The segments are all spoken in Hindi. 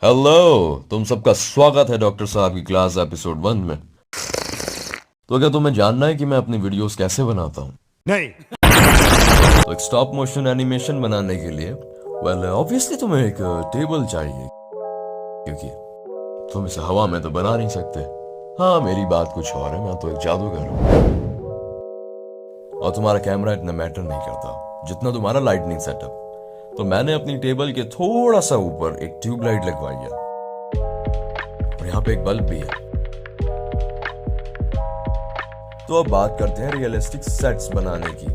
हेलो, तुम सबका स्वागत है डॉक्टर साहब की क्लास एपिसोड 1 में। तो क्या तुम्हें जानना है कि मैं अपनी वीडियोस कैसे बनाता हूँ? नहीं। तो एक स्टॉप मोशन एनिमेशन बनाने के लिए ऑब्वियसली तुम्हें एक टेबल चाहिए, क्योंकि तुम इसे हवा में तो बना नहीं सकते। हाँ, मेरी बात कुछ और है, मैं तो एक जादूगर हूँ। और तुम्हारा कैमरा इतना मैटर नहीं करता जितना तुम्हारा लाइटनिंग सेटअप। तो मैंने अपनी टेबल के थोड़ा सा ऊपर एक ट्यूबलाइट लगवाई है, और यहाँ पे एक बल्ब भी है। तो अब बात करते हैं रियलिस्टिक सेट्स बनाने की,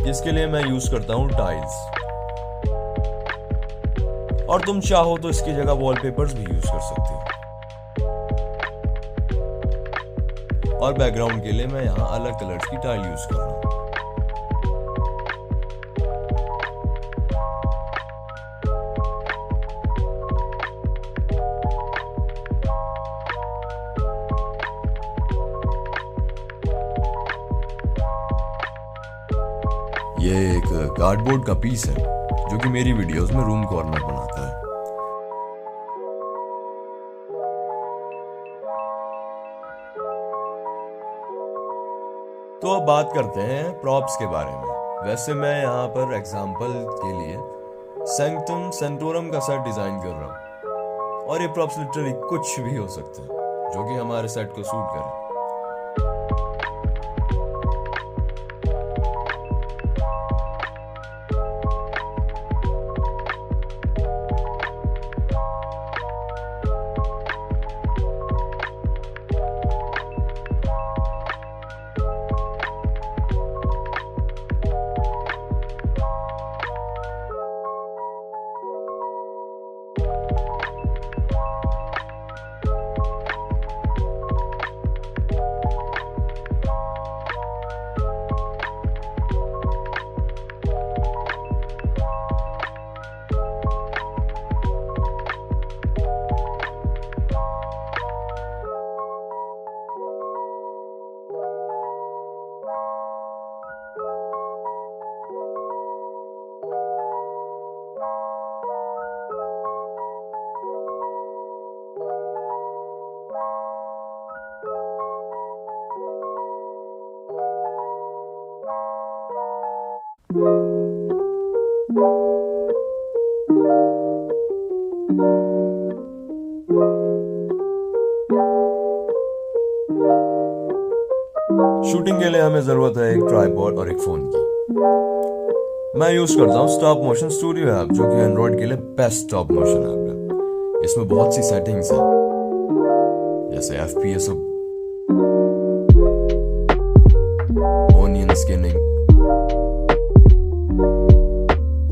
जिसके लिए मैं यूज करता हूँ टाइल्स। और तुम चाहो तो इसकी जगह वॉलपेपर्स भी यूज कर सकते हो। और बैकग्राउंड के लिए मैं यहाँ अलग कलर्स की टाइल यूज कर रहा हूँ। ये एक कार्डबोर्ड का पीस है जो कि मेरी वीडियोस में रूम कॉर्नर बनाता है। तो अब बात करते हैं प्रॉप्स के बारे में। वैसे मैं यहाँ पर एग्जांपल के लिए सैंक्टम सेंटोरम का सेट डिजाइन कर रहा हूँ, और ये प्रॉप्स लिटरली कुछ भी हो सकते हैं जो कि हमारे सेट को सूट करे। शूटिंग के लिए हमें जरूरत है एक ट्राइपॉड और एक फोन की। मैं यूज करता हूँ स्टॉप मोशन स्टूडियो ऐप, जो कि एंड्रॉइड के लिए बेस्ट स्टॉप मोशन ऐप है। इसमें बहुत सी सेटिंग्स हैं, जैसे FPS, onion skinning,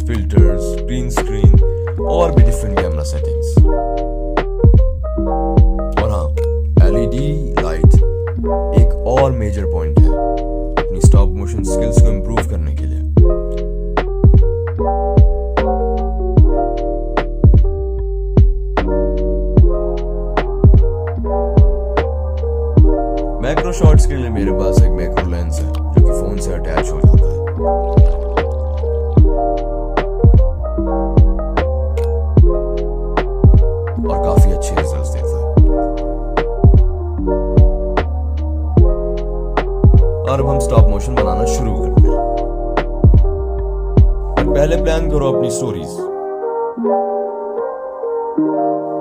filters, green screen और भी डिफरेंट कैमरा सेटिंग्स। और हाँ, एलईडी लाइट एक और मेजर पॉइंट है अपनी स्टॉप मोशन स्किल्स को इंप्रूव करने के लिए। मैक्रो शॉट्स के लिए मेरे पास एक मैक्रो लेंस है जो कि फोन से अटैच हो जाता है। और काफी अच्छे रिजल्ट्स देता है। और अब हम स्टॉप मोशन बनाना शुरू करते हैं। और पहले प्लान करो अपनी स्टोरीज,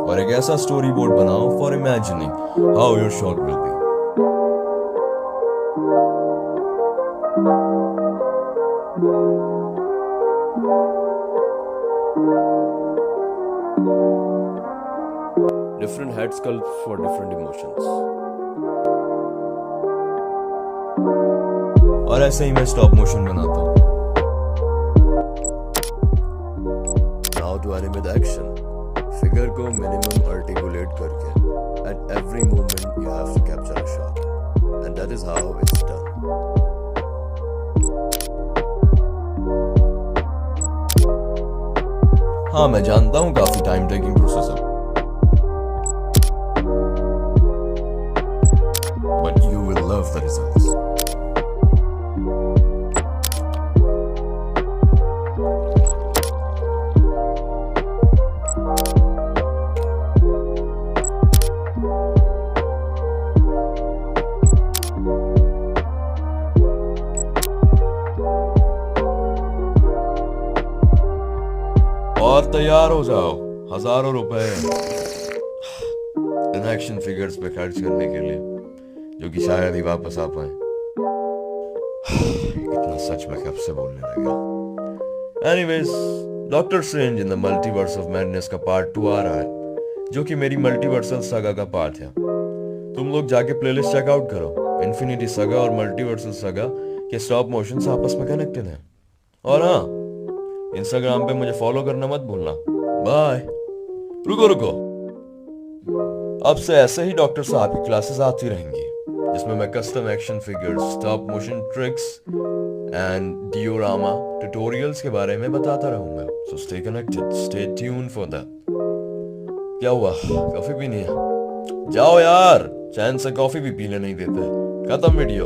और एक ऐसा स्टोरी बोर्ड बनाओ for imagining how your shot will be. Different head sculpts for different emotions. और ऐसे ही मैं स्टॉप मोशन बनाता हूँ। Now to animate action. Figure को मिनिमम आर्टिकुलेट करके at every moment you have to capture a shot, and that is how it's done. हाँ, मैं जानता हूँ काफी टाइम टेकिंग प्रोसेस है, but you will love the results. तैयार हो जाओ, हजारों रुपए इन एक्शन फिगर्स पे खर्च करने के लिए, जो कि शायद ही वापस आ पाए। इतना सच मैं कब से बोलने लगा। Anyways, doctor strange in the multiverse of madness का पार्ट 2 आ रहा है, जो कि मेरी मल्टीवर्सल सागा का पार्ट है। तुम लोग जाके प्लेलिस्ट चेकआउट करो। इन्फिनिटी सागा और मल्टीवर्सल सागा के स्टॉप मोशंस आपस में कनेक्टेड हैं। और हाँ, इंस्टाग्राम पे मुझे फॉलो करना मत भूलना। बाय। रुको रुको, अब से ऐसे ही डॉक्टर साहब की क्लासेस आती रहेंगी, जिसमें मैं custom action figures, stop motion tricks and diorama tutorials के बारे में बताता रहूंगा। So stay connected, stay tune for that. क्या हुआ, कॉफी पीनी है? जाओ यार, चैन से कॉफी भी पीने नहीं देते। खत्म वीडियो।